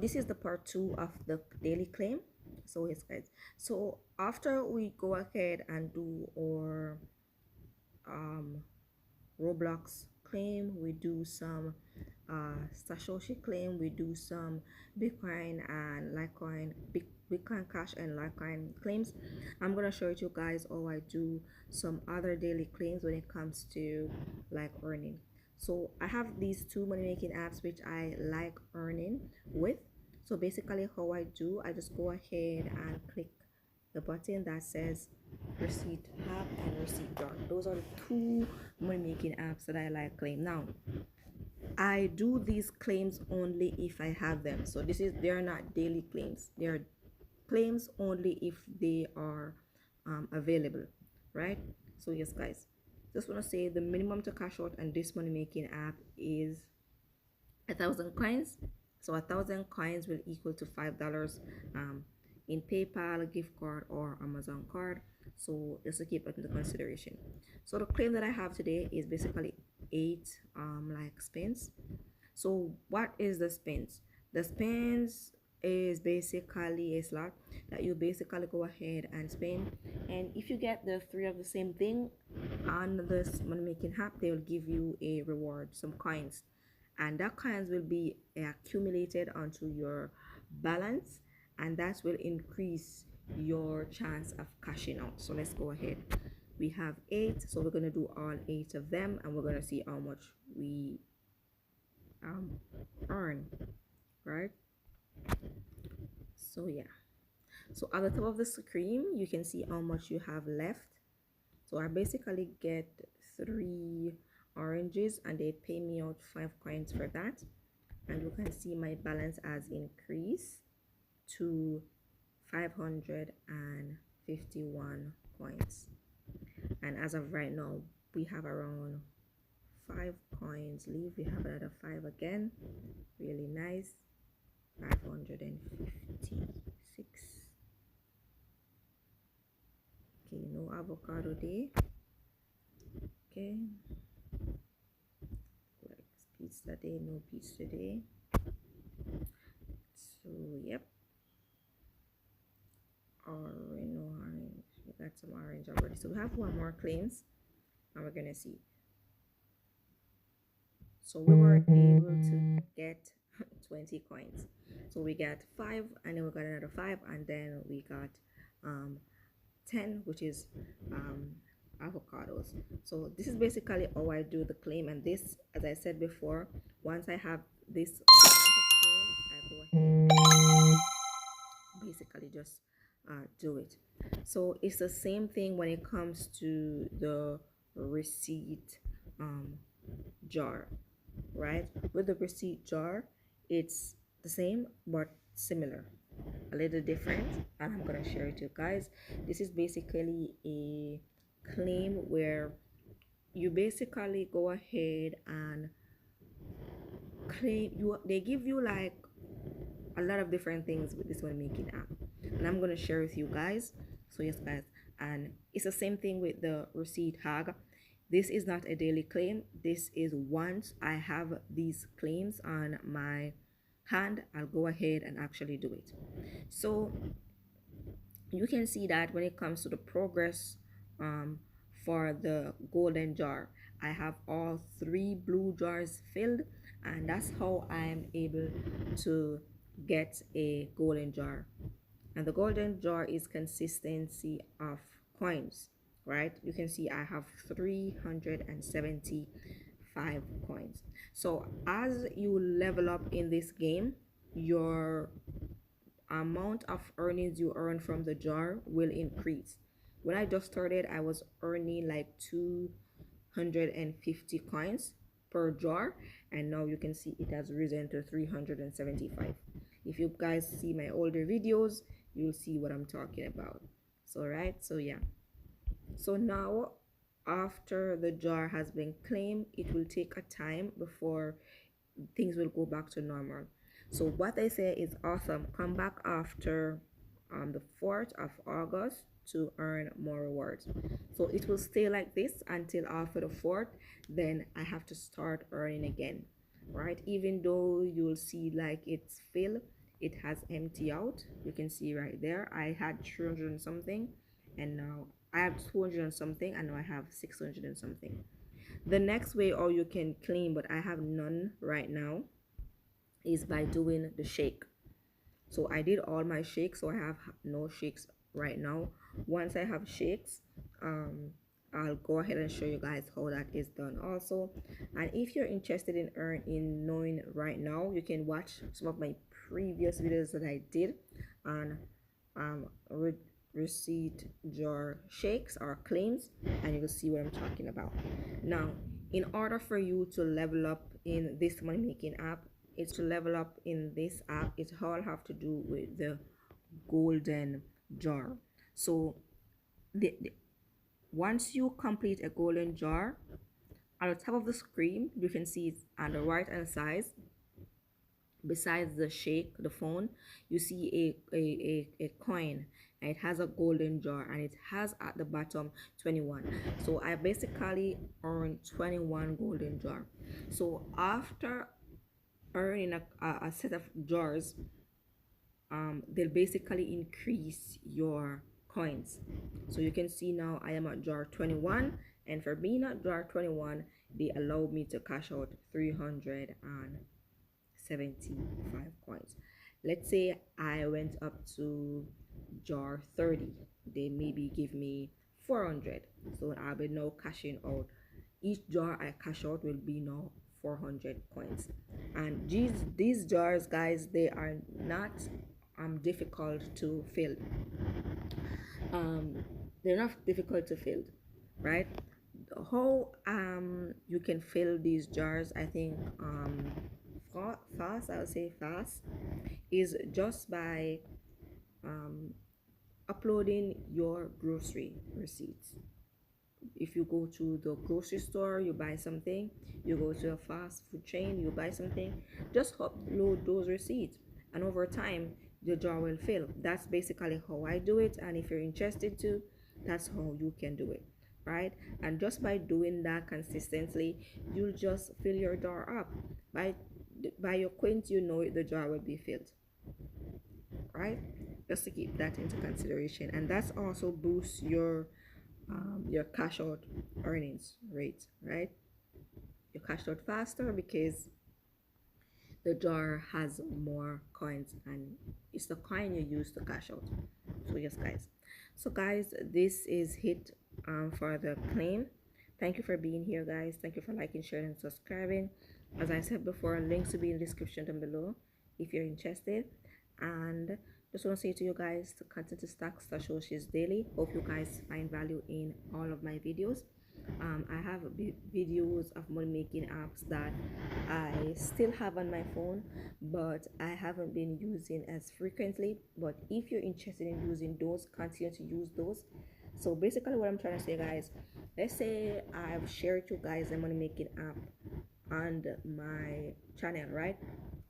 this is the part 2 of the daily claim. So yes guys, so after we go ahead and do our Roblox claim, we do some Satoshi claim, we do some Bitcoin and Litecoin, Bitcoin Cash and Litecoin claims. I'm gonna show you guys how I do some other daily claims when it comes to like earning. So I have these two money making apps which I like earning with. So basically how I do, I just go ahead and click the button that says receipt hub and receipt jar. Those are the two money making apps that I like claim. Now I do these claims only if I have them. So they're not daily claims, they're claims only if they are available, right? So yes guys, just want to say the minimum to cash out on this money making app is 1,000 coins. So 1,000 coins will equal to $5 in PayPal, gift card, or Amazon card. So just to keep that into consideration. So the claim that I have today is basically 8 like spins. So what is the spins? The spins is basically a slot that you basically go ahead and spin, and if you get the 3 of the same thing on this money making app, they will give you a reward, some coins, and that coins will be accumulated onto your balance, and that will increase your chance of cashing out. So let's go ahead. We have 8, so we're going to do all 8 of them, and we're going to see how much we earn, right? So yeah, so at the top of the screen you can see how much you have left. So I basically get 3 oranges and they pay me out 5 coins for that, and you can see my balance has increased to 551 coins, and as of right now we have around 5 coins leave. We have another 5 again, really nice. 556. Okay, no avocado day. Okay, like pizza day, no pizza day. So yep, orange, no orange. We got some orange already. So we have 1 more claims, and we're gonna see. So we were able to get 20 coins. So we got 5, and then we got another 5, and then we got 10, which is avocados. So this is basically how I do the claim, and this, as I said before, once I have this amount of claim, I go ahead and basically just do it. So it's the same thing when it comes to the receipt jar, right? With the receipt jar, it's the same but similar, a little different, and I'm gonna share it with you guys. This is basically a claim where you basically go ahead and claim they give you like a lot of different things with this one making app, and I'm gonna share with you guys. So yes guys, and it's the same thing with the receipt hag. This is not a daily claim. This is once I have these claims on my hand, I'll go ahead and actually do it. So you can see that when it comes to the progress for the golden jar, I have all 3 blue jars filled, and that's how I'm able to get a golden jar. And the golden jar is consistency of coins, right? You can see I have 375 coins. So as you level up in this game, your amount of earnings you earn from the jar will increase. When I just started, I was earning like 250 coins per jar, and now you can see it has risen to 375. If you guys see my older videos, you'll see what I'm talking about. So right, so yeah, so now after the jar has been claimed, it will take a time before things will go back to normal. So what I say is awesome. Come back after the 4th of August to earn more rewards. So it will stay like this until after the 4th. Then I have to start earning again, right? Even though you'll see like it's filled, it has empty out. You can see right there, I had 300 and something, and now I have 200 and something, and now I have 600 and something. The next way, or you can claim, but I have none right now, is by doing the shake. So I did all my shakes, so I have no shakes right now. Once I have shakes, I'll go ahead and show you guys how that is done also. And if you're interested in knowing right now, you can watch some of my previous videos that I did on receipt jar shakes or claims, and you will see what I'm talking about. Now, in order for you to level up in this money making app, it's to level up in this app, it all have to do with the golden jar. So once you complete a golden jar, on the top of the screen you can see on the right hand side, besides the shake, the phone, you see a coin, and it has a golden jar, and it has at the bottom 21. So I basically earned 21 golden jar. So after earning a set of jars, they'll basically increase your coins. So you can see now I am at jar 21, and for being at jar 21, they allowed me to cash out 375 coins. Let's say I went up to jar 30, they maybe give me 400, so I'll be now cashing out. Each jar I cash out will be now 400 coins. And these jars, guys, they are not difficult to fill. They're not difficult to fill, right? How you can fill these jars, I think fast, I'll say fast, is just by uploading your grocery receipts. If you go to the grocery store, you buy something, you go to a fast food chain, you buy something, just upload those receipts, and over time the jar will fill. That's basically how I do it, and if you're interested to, that's how you can do it, right? And just by doing that consistently, you'll just fill your jar up. By your coins, you know it, the jar will be filled, right? Just to keep that into consideration. And that's also boosts your cash out earnings rate, right? You cash out faster because the jar has more coins, and it's the coin you use to cash out. So yes, guys. So guys, this is it for the claim. Thank you for being here, guys. Thank you for liking, sharing, and subscribing. As I said before, links will be in the description down below if you're interested. And just want to say to you guys to continue to stack stashes daily. Hope you guys find value in all of my videos. I have videos of money making apps that I still have on my phone, but I haven't been using as frequently. But if you're interested in using those, continue to use those. So basically what I'm trying to say, guys, let's say I've shared you guys a money making app on my channel, right?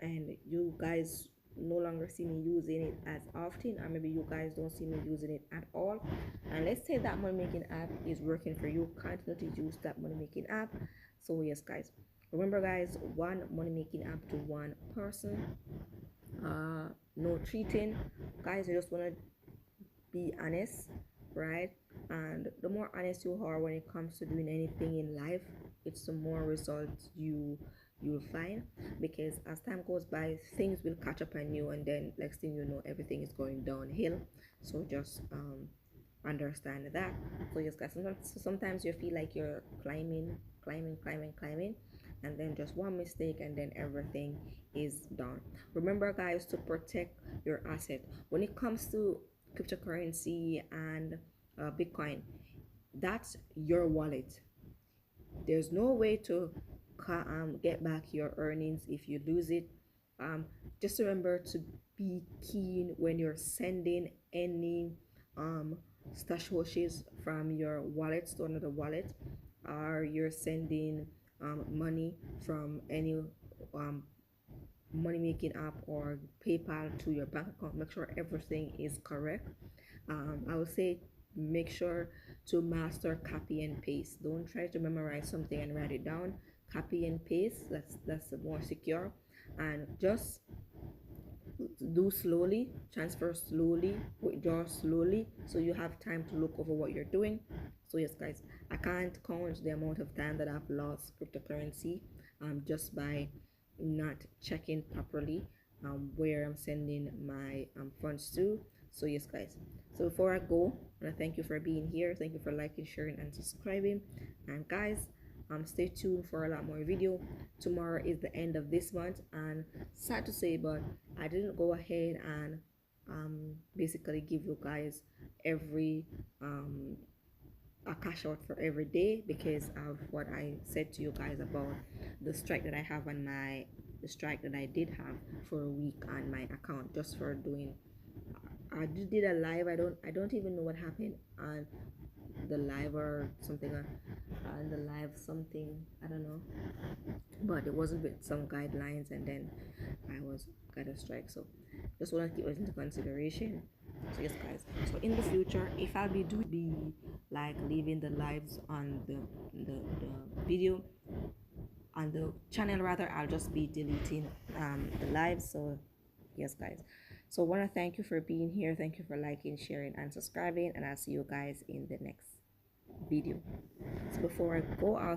And you guys no longer see me using it as often, or maybe you guys don't see me using it at all, and let's say that money making app is working for you, continue to use that money making app. So yes, guys, remember, guys, one money making app to one person, no cheating, guys. I just want to be honest, right? And the more honest you are when it comes to doing anything in life, it's the more results you'll find, because as time goes by, things will catch up on you, and then next thing you know, everything is going downhill. So just understand that. So yes, guys, sometimes you feel like you're climbing, and then just one mistake and then everything is done. Remember, guys, to protect your asset when it comes to cryptocurrency and Bitcoin. That's your wallet. There's no way to get back your earnings if you lose it. Just remember to be keen when you're sending any stashes from your wallet to another wallet, or you're sending money from any money making app or PayPal to your bank account. Make sure everything is correct. I would say make sure to master copy and paste. Don't try to memorize something and write it down. Copy and paste, that's more secure. And just do slowly, transfer slowly, withdraw slowly, so you have time to look over what you're doing. So yes guys, I can't count the amount of time that I've lost cryptocurrency just by not checking properly where I'm sending my funds to. So yes guys, so before I go, I want to thank you for being here. Thank you for liking, sharing, and subscribing. And guys, stay tuned for a lot more video. Tomorrow is the end of this month, and sad to say, but I didn't go ahead and basically give you guys every a cash out for every day because of what I said to you guys about the strike that I have on my the strike that I did have for a week on my account just for doing. I did a live. I don't even know what happened on the live or something on the live something, I don't know, but it wasn't with some guidelines, and then I was got a strike. So just want to keep it into consideration. So yes guys, so in the future, if I'll be like leaving the lives on the video on the channel, rather I'll just be deleting the lives. So yes guys, so I want to thank you for being here. Thank you for liking, sharing, and subscribing, and I'll see you guys in the next video. So before I go, I'll